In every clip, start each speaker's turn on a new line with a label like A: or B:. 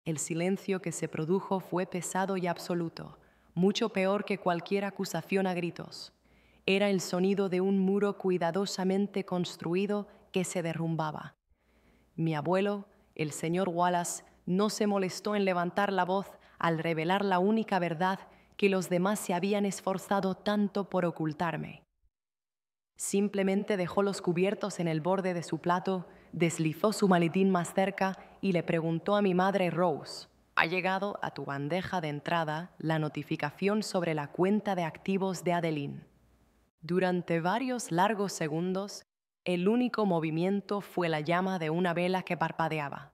A: El silencio que se produjo fue pesado y absoluto, mucho peor que cualquier acusación a gritos. Era el sonido de un muro cuidadosamente construido que se derrumbaba. Mi abuelo, el señor Wallace, no se molestó en levantar la voz al revelar la única verdad que los demás se habían esforzado tanto por ocultarme. Simplemente dejó los cubiertos en el borde de su plato, deslizó su maletín más cerca y le preguntó a mi madre Rose: «¿Ha llegado a tu bandeja de entrada la notificación sobre la cuenta de activos de Adeline?» Durante varios largos segundos, el único movimiento fue la llama de una vela que parpadeaba.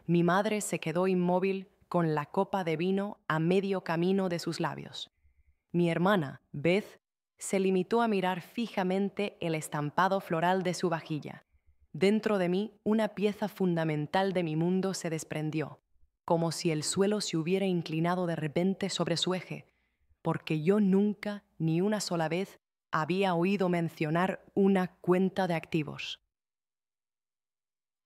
A: Mi madre se quedó inmóvil con la copa de vino a medio camino de sus labios. Mi hermana, Beth, se limitó a mirar fijamente el estampado floral de su vajilla. Dentro de mí, una pieza fundamental de mi mundo se desprendió, como si el suelo se hubiera inclinado de repente sobre su eje, porque yo nunca, ni una sola vez, había oído mencionar una cuenta de activos.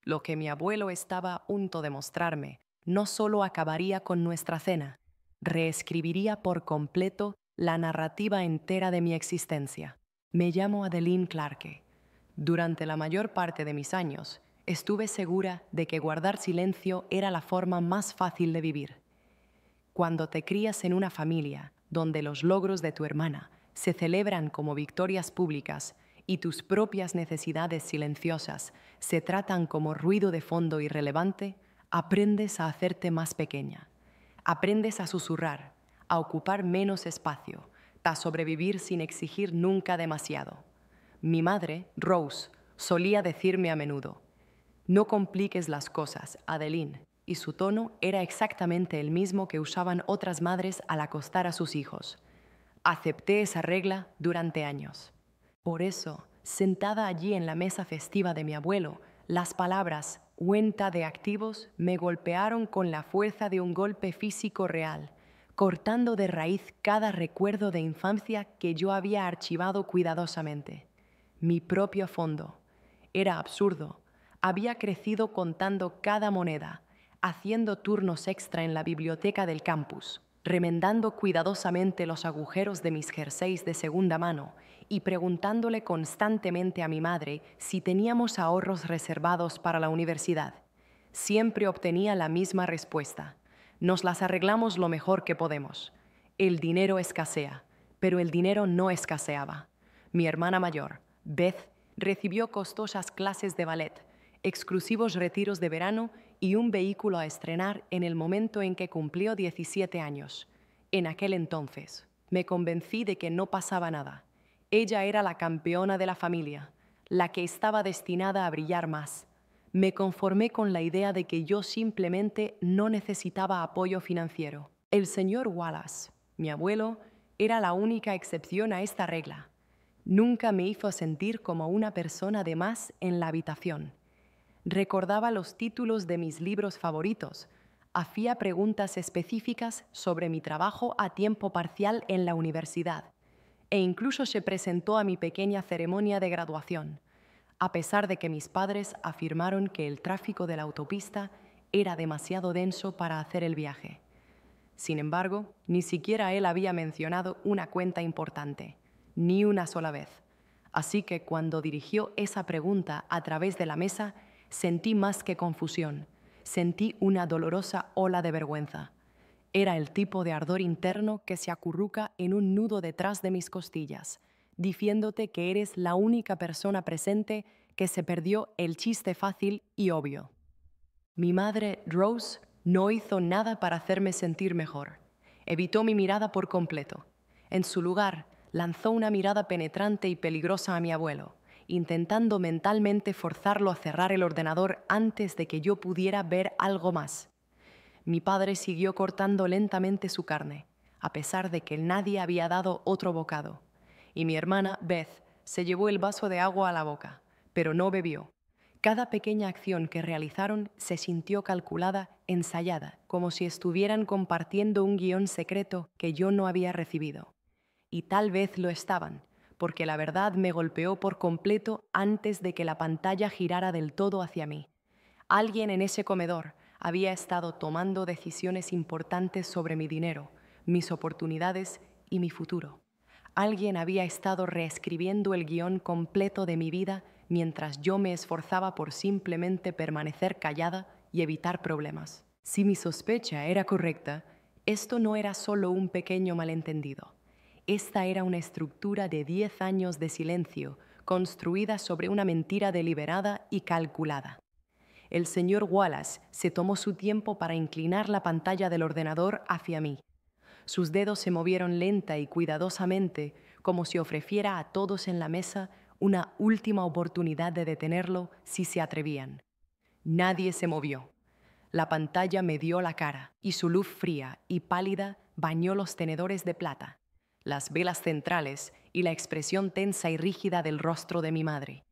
A: Lo que mi abuelo estaba a punto de mostrarme no solo acabaría con nuestra cena, reescribiría por completo la narrativa entera de mi existencia. Me llamo Adeline Clarke. Durante la mayor parte de mis años, estuve segura de que guardar silencio era la forma más fácil de vivir. Cuando te crías en una familia donde los logros de tu hermana se celebran como victorias públicas y tus propias necesidades silenciosas se tratan como ruido de fondo irrelevante, aprendes a hacerte más pequeña. Aprendes a susurrar, a ocupar menos espacio, a sobrevivir sin exigir nunca demasiado. Mi madre, Rose, solía decirme a menudo: «No compliques las cosas, Adeline», y su tono era exactamente el mismo que usaban otras madres al acostar a sus hijos. Acepté esa regla durante años. Por eso, sentada allí en la mesa festiva de mi abuelo, las palabras «cuenta de activos» me golpearon con la fuerza de un golpe físico real, cortando de raíz cada recuerdo de infancia que yo había archivado cuidadosamente. Mi propio fondo. Era absurdo. Había crecido contando cada moneda, haciendo turnos extra en la biblioteca del campus, remendando cuidadosamente los agujeros de mis jerseys de segunda mano y preguntándole constantemente a mi madre si teníamos ahorros reservados para la universidad. Siempre obtenía la misma respuesta: «Nos las arreglamos lo mejor que podemos. El dinero escasea», pero el dinero no escaseaba. Mi hermana mayor, Beth, recibió costosas clases de ballet, exclusivos retiros de verano y un vehículo a estrenar en el momento en que cumplió 17 años. En aquel entonces, me convencí de que no pasaba nada. Ella era la campeona de la familia, la que estaba destinada a brillar más. Me conformé con la idea de que yo simplemente no necesitaba apoyo financiero. El señor Wallace, mi abuelo, era la única excepción a esta regla. Nunca me hizo sentir como una persona de más en la habitación. Recordaba los títulos de mis libros favoritos, hacía preguntas específicas sobre mi trabajo a tiempo parcial en la universidad e incluso se presentó a mi pequeña ceremonia de graduación, a pesar de que mis padres afirmaron que el tráfico de la autopista era demasiado denso para hacer el viaje. Sin embargo, ni siquiera él había mencionado una cuenta importante, ni una sola vez. Así que cuando dirigió esa pregunta a través de la mesa, sentí más que confusión, sentí una dolorosa ola de vergüenza. Era el tipo de ardor interno que se acurruca en un nudo detrás de mis costillas, diciéndote que eres la única persona presente que se perdió el chiste fácil y obvio. Mi madre, Rose, no hizo nada para hacerme sentir mejor. Evitó mi mirada por completo. En su lugar, lanzó una mirada penetrante y peligrosa a mi abuelo, intentando mentalmente forzarlo a cerrar el ordenador antes de que yo pudiera ver algo más. Mi padre siguió cortando lentamente su carne, a pesar de que nadie había dado otro bocado. Y mi hermana, Beth, se llevó el vaso de agua a la boca, pero no bebió. Cada pequeña acción que realizaron se sintió calculada, ensayada, como si estuvieran compartiendo un guión secreto que yo no había recibido. Y tal vez lo estaban, porque la verdad me golpeó por completo antes de que la pantalla girara del todo hacia mí. Alguien en ese comedor, Había estado tomando decisiones importantes sobre mi dinero, mis oportunidades y mi futuro. Alguien había estado reescribiendo el guión completo de mi vida mientras yo me esforzaba por simplemente permanecer callada y evitar problemas. Si mi sospecha era correcta, esto no era solo un pequeño malentendido. Esta era una estructura de 10 años de silencio, construida sobre una mentira deliberada y calculada. El señor Wallace se tomó su tiempo para inclinar la pantalla del ordenador hacia mí. Sus dedos se movieron lenta y cuidadosamente, como si ofreciera a todos en la mesa una última oportunidad de detenerlo si se atrevían. Nadie se movió. La pantalla me dio la cara, y su luz fría y pálida bañó los tenedores de plata, las velas centrales y la expresión tensa y rígida del rostro de mi madre.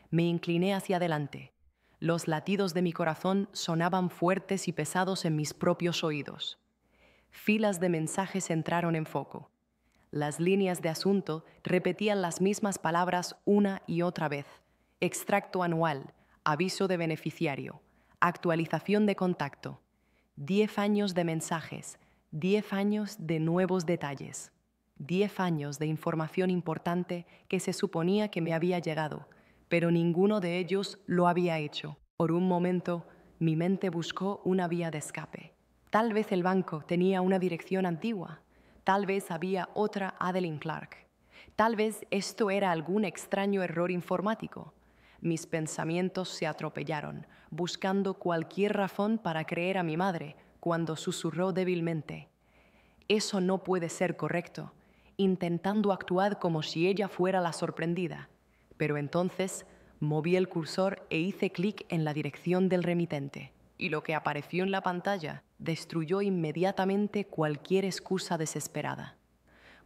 A: Me incliné hacia adelante. Los latidos de mi corazón sonaban fuertes y pesados en mis propios oídos. Filas de mensajes entraron en foco. Las líneas de asunto repetían las mismas palabras una y otra vez. Extracto anual, aviso de beneficiario, actualización de contacto. 10 años de mensajes, 10 años de nuevos detalles. 10 años de información importante que se suponía que me había llegado, pero ninguno de ellos lo había hecho. Por un momento, mi mente buscó una vía de escape. Tal vez el banco tenía una dirección antigua. Tal vez había otra Adeline Clark. Tal vez esto era algún extraño error informático. Mis pensamientos se atropellaron, buscando cualquier razón para creer a mi madre, cuando susurró débilmente: «Eso no puede ser correcto», intentando actuar como si ella fuera la sorprendida. Pero entonces moví el cursor e hice clic en la dirección del remitente, y lo que apareció en la pantalla destruyó inmediatamente cualquier excusa desesperada,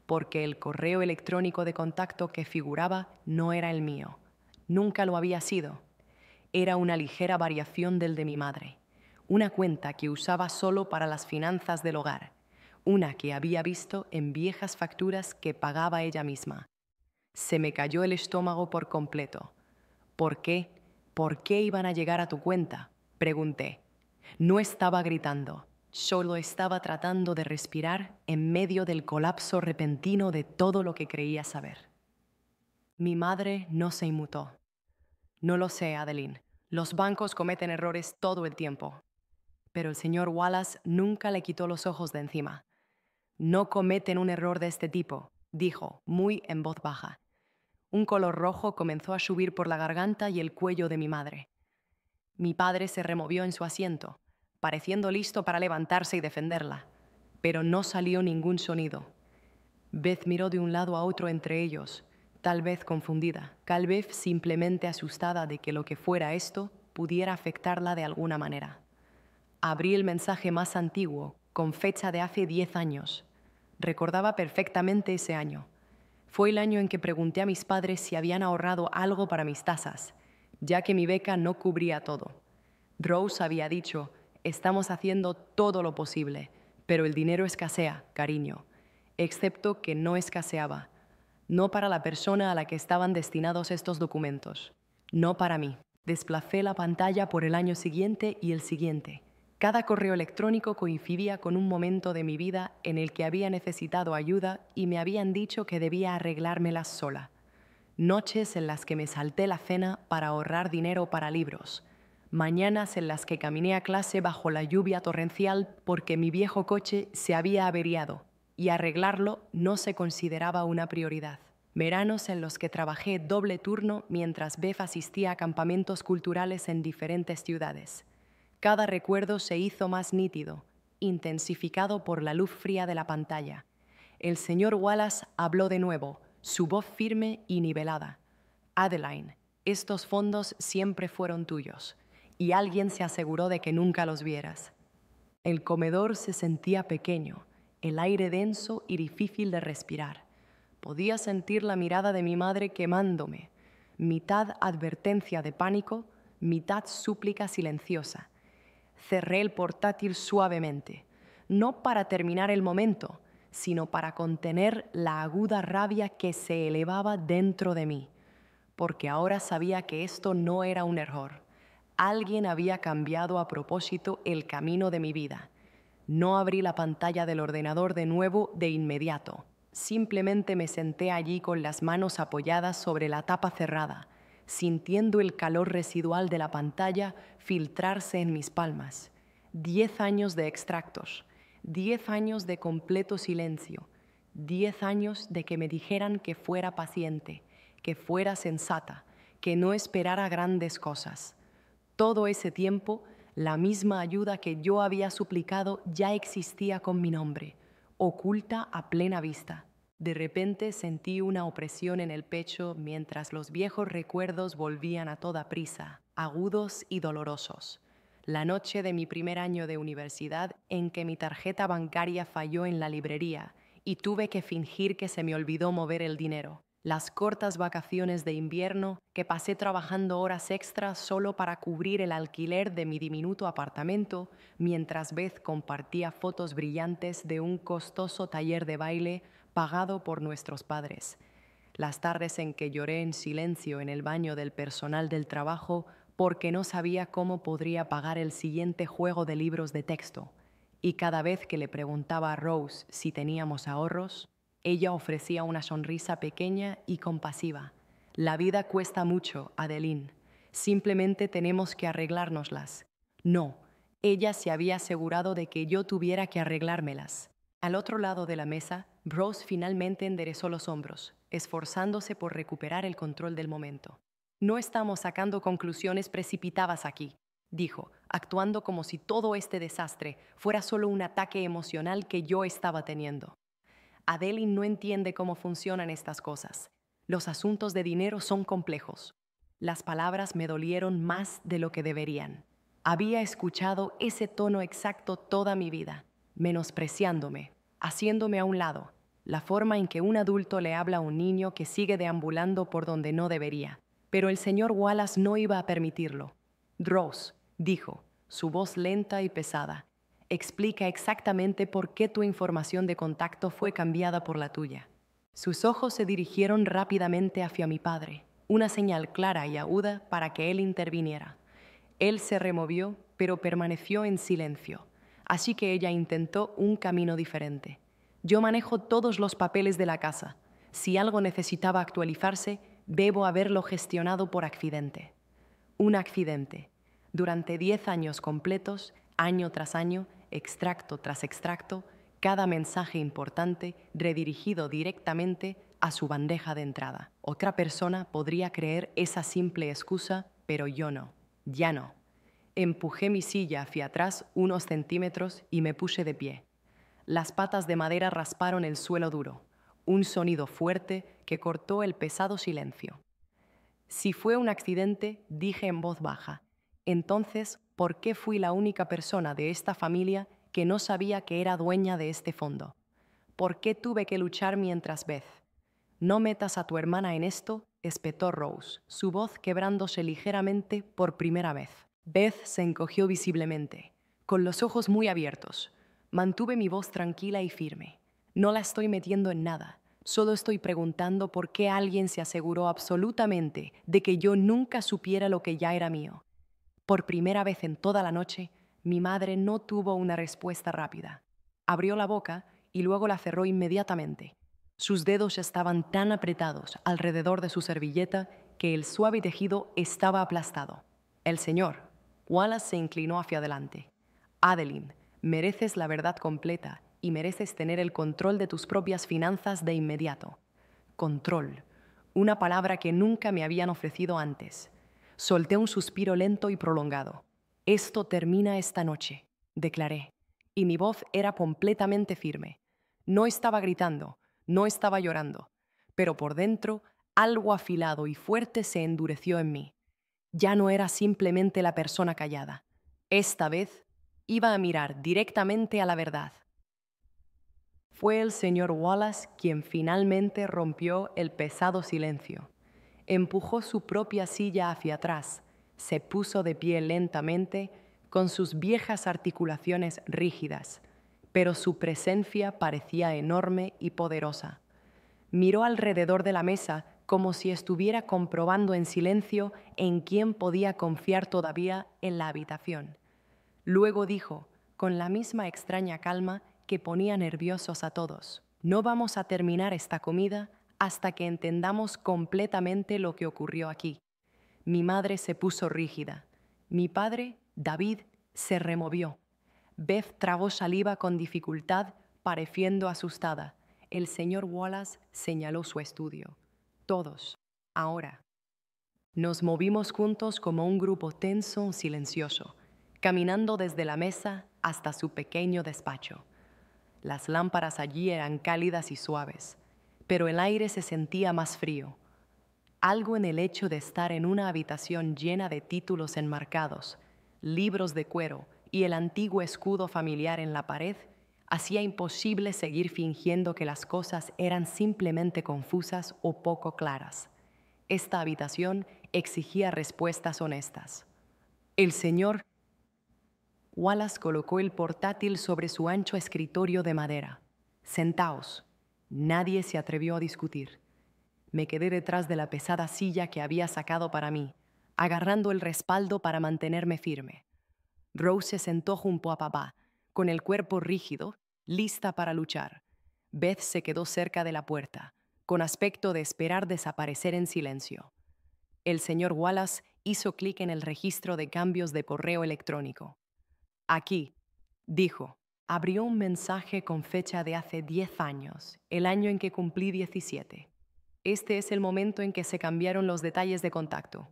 A: porque el correo electrónico de contacto que figuraba no era el mío. Nunca lo había sido. Era una ligera variación del de mi madre, una cuenta que usaba solo para las finanzas del hogar, una que había visto en viejas facturas que pagaba ella misma. Se me cayó el estómago por completo. ¿Por qué? ¿Por qué iban a llegar a tu cuenta?, pregunté. No estaba gritando, solo estaba tratando de respirar en medio del colapso repentino de todo lo que creía saber. Mi madre no se inmutó. No lo sé, Adeline. Los bancos cometen errores todo el tiempo. Pero el señor Wallace nunca le quitó los ojos de encima. No cometen un error de este tipo, dijo, muy en voz baja. Un color rojo comenzó a subir por la garganta y el cuello de mi madre. Mi padre se removió en su asiento, pareciendo listo para levantarse y defenderla, pero no salió ningún sonido. Beth miró de un lado a otro entre ellos, tal vez confundida, tal vez simplemente asustada de que lo que fuera esto pudiera afectarla de alguna manera. Abrí el mensaje más antiguo, con fecha de hace 10 años. Recordaba perfectamente ese año. Fue el año en que pregunté a mis padres si habían ahorrado algo para mis tasas, ya que mi beca no cubría todo. Rose había dicho: «Estamos haciendo todo lo posible, pero el dinero escasea, cariño», excepto que no escaseaba. No para la persona a la que estaban destinados estos documentos. No para mí. Desplacé la pantalla por el año siguiente y el siguiente. Cada correo electrónico coincidía con un momento de mi vida en el que había necesitado ayuda y me habían dicho que debía arreglármelas sola. Noches en las que me salté la cena para ahorrar dinero para libros. Mañanas en las que caminé a clase bajo la lluvia torrencial porque mi viejo coche se había averiado y arreglarlo no se consideraba una prioridad. Veranos en los que trabajé doble turno mientras Beth asistía a campamentos culturales en diferentes ciudades. Cada recuerdo se hizo más nítido, intensificado por la luz fría de la pantalla. El señor Wallace habló de nuevo, su voz firme y nivelada. «Adeline, estos fondos siempre fueron tuyos, y alguien se aseguró de que nunca los vieras». El comedor se sentía pequeño, el aire denso y difícil de respirar. Podía sentir la mirada de mi madre quemándome, mitad advertencia de pánico, mitad súplica silenciosa. Cerré el portátil suavemente, no para terminar el momento, sino para contener la aguda rabia que se elevaba dentro de mí, porque ahora sabía que esto no era un error. Alguien había cambiado a propósito el camino de mi vida. No abrí la pantalla del ordenador de nuevo de inmediato. Simplemente me senté allí con las manos apoyadas sobre la tapa cerrada, sintiendo el calor residual de la pantalla filtrarse en mis palmas. 10 años de extractos, 10 años de completo silencio, 10 años de que me dijeran que fuera paciente, que fuera sensata, que no esperara grandes cosas. Todo ese tiempo, la misma ayuda que yo había suplicado ya existía con mi nombre, oculta a plena vista. De repente sentí una opresión en el pecho mientras los viejos recuerdos volvían a toda prisa, agudos y dolorosos. La noche de mi primer año de universidad en que mi tarjeta bancaria falló en la librería y tuve que fingir que se me olvidó mover el dinero. Las cortas vacaciones de invierno que pasé trabajando horas extras solo para cubrir el alquiler de mi diminuto apartamento, mientras Beth compartía fotos brillantes de un costoso taller de baile pagado por nuestros padres. Las tardes en que lloré en silencio en el baño del personal del trabajo porque no sabía cómo podría pagar el siguiente juego de libros de texto. Y cada vez que le preguntaba a Rose si teníamos ahorros, ella ofrecía una sonrisa pequeña y compasiva. La vida cuesta mucho, Adeline. Simplemente tenemos que arreglárnoslas. No, ella se había asegurado de que yo tuviera que arreglármelas. Al otro lado de la mesa, Rose finalmente enderezó los hombros, esforzándose por recuperar el control del momento. No estamos sacando conclusiones precipitadas aquí, dijo, actuando como si todo este desastre fuera solo un ataque emocional que yo estaba teniendo. Adeline no entiende cómo funcionan estas cosas. Los asuntos de dinero son complejos. Las palabras me dolieron más de lo que deberían. Había escuchado ese tono exacto toda mi vida, menospreciándome, haciéndome a un lado, la forma en que un adulto le habla a un niño que sigue deambulando por donde no debería. Pero el señor Wallace no iba a permitirlo. Rose, dijo, su voz lenta y pesada, explica exactamente por qué tu información de contacto fue cambiada por la tuya. Sus ojos se dirigieron rápidamente hacia mi padre, una señal clara y aguda para que él interviniera. Él se removió, pero permaneció en silencio, así que ella intentó un camino diferente. Yo manejo todos los papeles de la casa. Si algo necesitaba actualizarse, debo haberlo gestionado por accidente. Un accidente. Durante 10 años completos, año tras año, extracto tras extracto, cada mensaje importante redirigido directamente a su bandeja de entrada. Otra persona podría creer esa simple excusa, pero yo no. Ya no. Empujé mi silla hacia atrás unos centímetros y me puse de pie. Las patas de madera rasparon el suelo duro, un sonido fuerte que cortó el pesado silencio. Si fue un accidente, dije en voz baja, entonces, ¿por qué fui la única persona de esta familia que no sabía que era dueña de este fondo? ¿Por qué tuve que luchar mientras Beth? No metas a tu hermana en esto, espetó Rose, su voz quebrándose ligeramente por primera vez. Beth se encogió visiblemente, con los ojos muy abiertos. Mantuve mi voz tranquila y firme. No la estoy metiendo en nada. Solo estoy preguntando por qué alguien se aseguró absolutamente de que yo nunca supiera lo que ya era mío. Por primera vez en toda la noche, mi madre no tuvo una respuesta rápida. Abrió la boca y luego la cerró inmediatamente. Sus dedos estaban tan apretados alrededor de su servilleta que el suave tejido estaba aplastado. El señor Wallace se inclinó hacia adelante. Adeline, mereces la verdad completa y mereces tener el control de tus propias finanzas de inmediato. Control, una palabra que nunca me habían ofrecido antes. Solté un suspiro lento y prolongado. Esto termina esta noche, declaré, y mi voz era completamente firme. No estaba gritando, no estaba llorando, pero por dentro algo afilado y fuerte se endureció en mí. Ya no era simplemente la persona callada. Esta vez iba a mirar directamente a la verdad. Fue el señor Wallace quien finalmente rompió el pesado silencio. Empujó su propia silla hacia atrás, se puso de pie lentamente con sus viejas articulaciones rígidas, pero su presencia parecía enorme y poderosa. Miró alrededor de la mesa como si estuviera comprobando en silencio en quién podía confiar todavía en la habitación. Luego dijo, con la misma extraña calma que ponía nerviosos a todos: no vamos a terminar esta comida hasta que entendamos completamente lo que ocurrió aquí. Mi madre se puso rígida. Mi padre, David, se removió. Beth tragó saliva con dificultad, pareciendo asustada. El señor Wallace señaló su estudio. Todos, ahora. Nos movimos juntos como un grupo tenso, silencioso, caminando desde la mesa hasta su pequeño despacho. Las lámparas allí eran cálidas y suaves, pero el aire se sentía más frío. Algo en el hecho de estar en una habitación llena de títulos enmarcados, libros de cuero y el antiguo escudo familiar en la pared hacía imposible seguir fingiendo que las cosas eran simplemente confusas o poco claras. Esta habitación exigía respuestas honestas. El señor Wallace colocó el portátil sobre su ancho escritorio de madera. Sentaos. Nadie se atrevió a discutir. Me quedé detrás de la pesada silla que había sacado para mí, agarrando el respaldo para mantenerme firme. Rose se sentó junto a papá, con el cuerpo rígido, lista para luchar. Beth se quedó cerca de la puerta, con aspecto de esperar desaparecer en silencio. El señor Wallace hizo clic en el registro de cambios de correo electrónico. Aquí, dijo, abrió un mensaje con fecha de hace 10 años, el año en que cumplí 17. Este es el momento en que se cambiaron los detalles de contacto.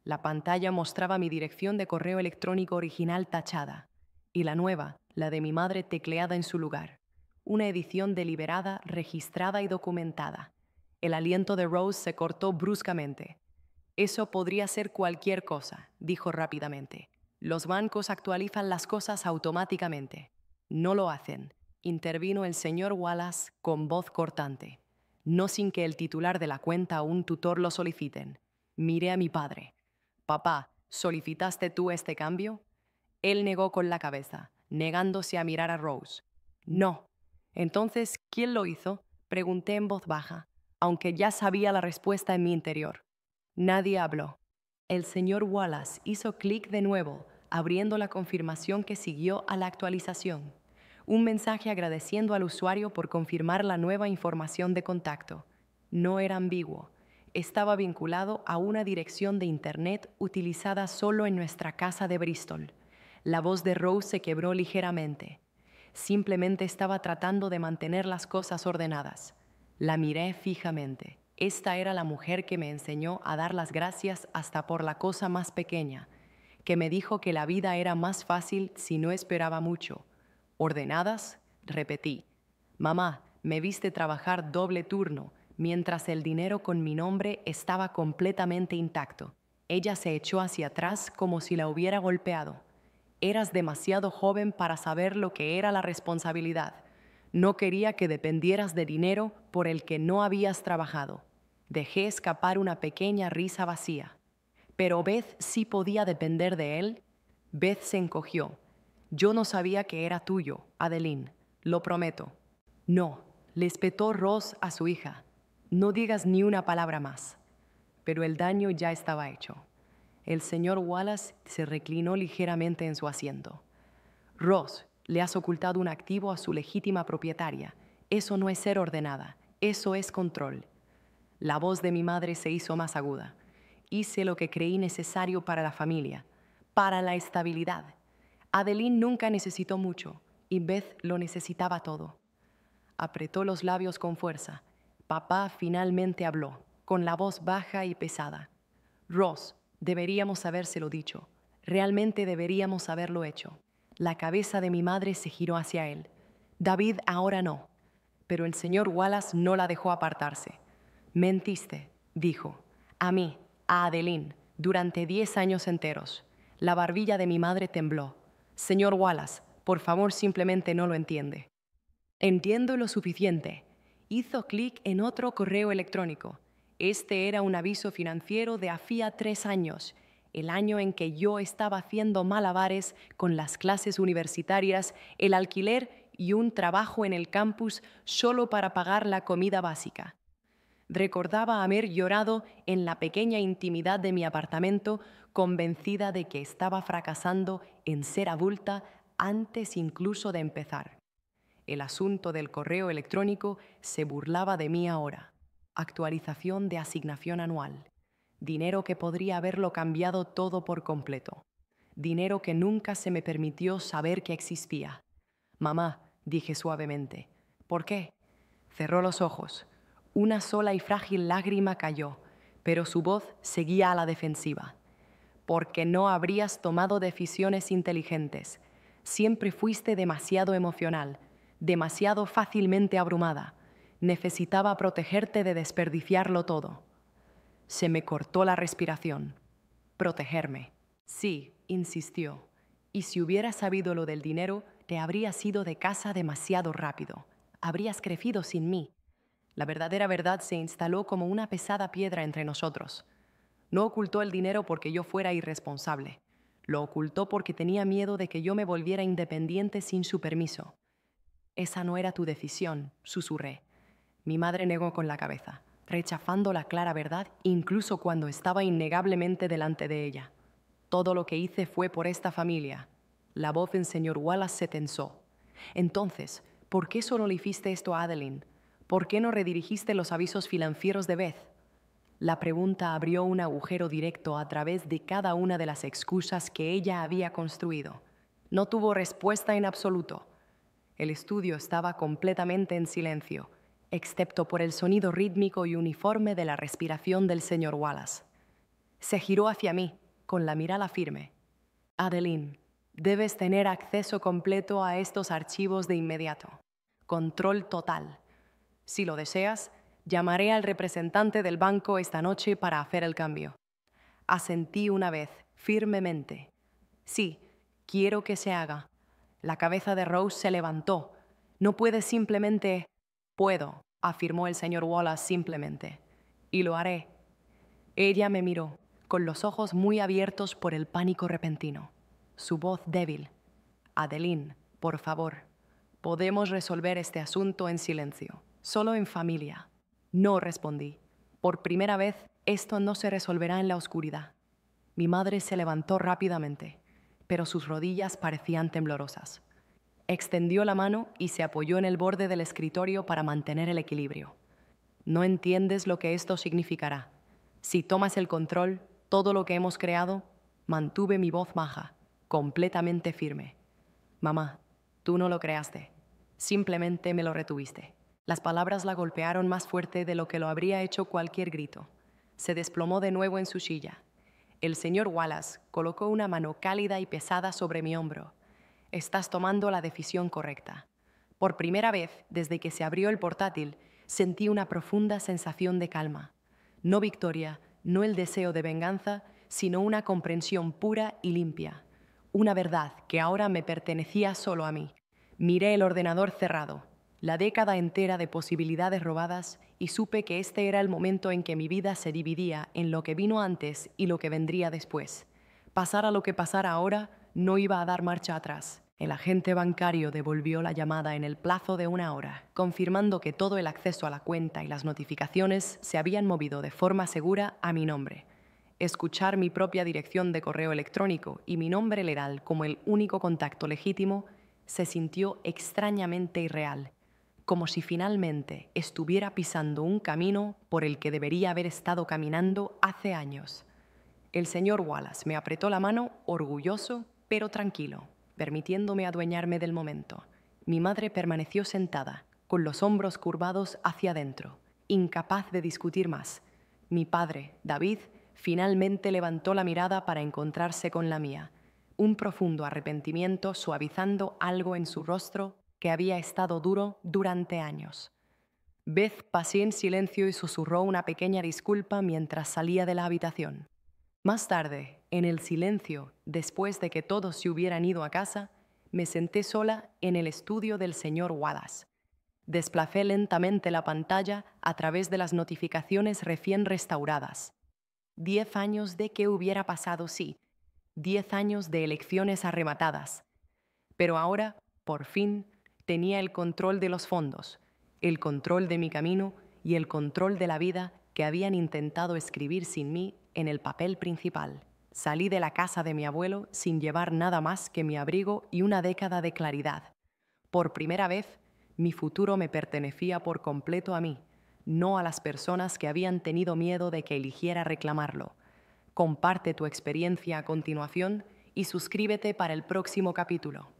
A: La pantalla mostraba mi dirección de correo electrónico original tachada y la nueva, la de mi madre, tecleada en su lugar. Una edición deliberada, registrada y documentada. El aliento de Rose se cortó bruscamente. Eso podría ser cualquier cosa, dijo rápidamente. Los bancos actualizan las cosas automáticamente. No lo hacen, intervino el señor Wallace con voz cortante. No sin que el titular de la cuenta o un tutor lo soliciten. Miré a mi padre. Papá, ¿solicitaste tú este cambio? Él negó con la cabeza, negándose a mirar a Rose. No. Entonces, ¿quién lo hizo? Pregunté en voz baja, aunque ya sabía la respuesta en mi interior. Nadie habló. El señor Wallace hizo clic de nuevo, abriendo la confirmación que siguió a la actualización. Un mensaje agradeciendo al usuario por confirmar la nueva información de contacto. No era ambiguo. Estaba vinculado a una dirección de Internet utilizada solo en nuestra casa de Bristol. La voz de Rose se quebró ligeramente. Simplemente estaba tratando de mantener las cosas ordenadas. La miré fijamente. Esta era la mujer que me enseñó a dar las gracias hasta por la cosa más pequeña, que me dijo que la vida era más fácil si no esperaba mucho. ¿Ordenadas? Repetí. Mamá, me viste trabajar doble turno, mientras el dinero con mi nombre estaba completamente intacto. Ella se echó hacia atrás como si la hubiera golpeado. Eras demasiado joven para saber lo que era la responsabilidad. No quería que dependieras de dinero por el que no habías trabajado. Dejé escapar una pequeña risa vacía. ¿Pero Beth sí podía depender de él? Beth se encogió. Yo no sabía que era tuyo, Adeline, lo prometo. No, le espetó Ross a su hija. No digas ni una palabra más. Pero el daño ya estaba hecho. El señor Wallace se reclinó ligeramente en su asiento. Ross, le has ocultado un activo a su legítima propietaria. Eso no es ser ordenada, eso es control. La voz de mi madre se hizo más aguda. Hice lo que creí necesario para la familia, para la estabilidad. Adeline nunca necesitó mucho y Beth lo necesitaba todo. Apretó los labios con fuerza. Papá finalmente habló, con la voz baja y pesada. Ross, deberíamos habérselo dicho. Realmente deberíamos haberlo hecho. La cabeza de mi madre se giró hacia él. David, ahora no. Pero el señor Wallace no la dejó apartarse. Mentiste, dijo. A mí, a Adeline, durante 10 años enteros. La barbilla de mi madre tembló. Señor Wallace, por favor, simplemente no lo entiende. Entiendo lo suficiente. Hizo clic en otro correo electrónico. Este era un aviso financiero de hacía 3 años, el año en que yo estaba haciendo malabares con las clases universitarias, el alquiler y un trabajo en el campus solo para pagar la comida básica. Recordaba haber llorado en la pequeña intimidad de mi apartamento, convencida de que estaba fracasando en ser adulta antes incluso de empezar. El asunto del correo electrónico se burlaba de mí ahora. Actualización de asignación anual. Dinero que podría haberlo cambiado todo por completo. Dinero que nunca se me permitió saber que existía. Mamá, dije suavemente. ¿Por qué? Cerró los ojos. Una sola y frágil lágrima cayó, pero su voz seguía a la defensiva. Porque no habrías tomado decisiones inteligentes. Siempre fuiste demasiado emocional, demasiado fácilmente abrumada. Necesitaba protegerte de desperdiciarlo todo. Se me cortó la respiración. Protegerme. Sí, insistió. Y si hubieras sabido lo del dinero, te habrías ido de casa demasiado rápido. Habrías crecido sin mí. La verdadera verdad se instaló como una pesada piedra entre nosotros. No ocultó el dinero porque yo fuera irresponsable. Lo ocultó porque tenía miedo de que yo me volviera independiente sin su permiso. Esa no era tu decisión, susurré. Mi madre negó con la cabeza, rechazando la clara verdad incluso cuando estaba innegablemente delante de ella. Todo lo que hice fue por esta familia. La voz del señor Wallace se tensó. Entonces, ¿por qué solo le hiciste esto a Adeline? ¿Por qué no redirigiste los avisos financieros de Beth? La pregunta abrió un agujero directo a través de cada una de las excusas que ella había construido. No tuvo respuesta en absoluto. El estudio estaba completamente en silencio, excepto por el sonido rítmico y uniforme de la respiración del señor Wallace. Se giró hacia mí, con la mirada firme. Adeline, debes tener acceso completo a estos archivos de inmediato. Control total. Si lo deseas, llamaré al representante del banco esta noche para hacer el cambio. Asentí una vez, firmemente. Sí, quiero que se haga. La cabeza de Rose se levantó. No puedes simplemente... Puedo, afirmó el señor Wallace simplemente. Y lo haré. Ella me miró, con los ojos muy abiertos por el pánico repentino. Su voz débil. Adeline, por favor, podemos resolver este asunto en silencio, solo en familia. No, respondí. Por primera vez, esto no se resolverá en la oscuridad. Mi madre se levantó rápidamente, pero sus rodillas parecían temblorosas. Extendió la mano y se apoyó en el borde del escritorio para mantener el equilibrio. No entiendes lo que esto significará. Si tomas el control, todo lo que hemos creado, mantuve mi voz baja, completamente firme. Mamá, tú no lo creaste. Simplemente me lo retuviste. Las palabras la golpearon más fuerte de lo que lo habría hecho cualquier grito. Se desplomó de nuevo en su silla. El señor Wallace colocó una mano cálida y pesada sobre mi hombro. Estás tomando la decisión correcta. Por primera vez, desde que se abrió el portátil, sentí una profunda sensación de calma. No victoria, no el deseo de venganza, sino una comprensión pura y limpia. Una verdad que ahora me pertenecía solo a mí. Miré el ordenador cerrado, la década entera de posibilidades robadas, y supe que este era el momento en que mi vida se dividía en lo que vino antes y lo que vendría después. Pasara lo que pasara ahora, no iba a dar marcha atrás. El agente bancario devolvió la llamada en el plazo de 1 hora, confirmando que todo el acceso a la cuenta y las notificaciones se habían movido de forma segura a mi nombre. Escuchar mi propia dirección de correo electrónico y mi nombre legal como el único contacto legítimo se sintió extrañamente irreal, como si finalmente estuviera pisando un camino por el que debería haber estado caminando hace años. El señor Wallace me apretó la mano, orgulloso, pero tranquilo, permitiéndome adueñarme del momento. Mi madre permaneció sentada, con los hombros curvados hacia adentro, incapaz de discutir más. Mi padre, David, finalmente levantó la mirada para encontrarse con la mía, un profundo arrepentimiento suavizando algo en su rostro que había estado duro durante años. Beth pasó en silencio y susurró una pequeña disculpa mientras salía de la habitación. Más tarde, en el silencio, después de que todos se hubieran ido a casa, me senté sola en el estudio del señor Wallace. Desplacé lentamente la pantalla a través de las notificaciones recién restauradas. 10 años de qué hubiera pasado si, 10 años de elecciones arrebatadas. Pero ahora, por fin, tenía el control de los fondos, el control de mi camino y el control de la vida que habían intentado escribir sin mí en el papel principal. Salí de la casa de mi abuelo sin llevar nada más que mi abrigo y una década de claridad. Por primera vez, mi futuro me pertenecía por completo a mí, no a las personas que habían tenido miedo de que eligiera reclamarlo. Comparte tu experiencia a continuación y suscríbete para el próximo capítulo.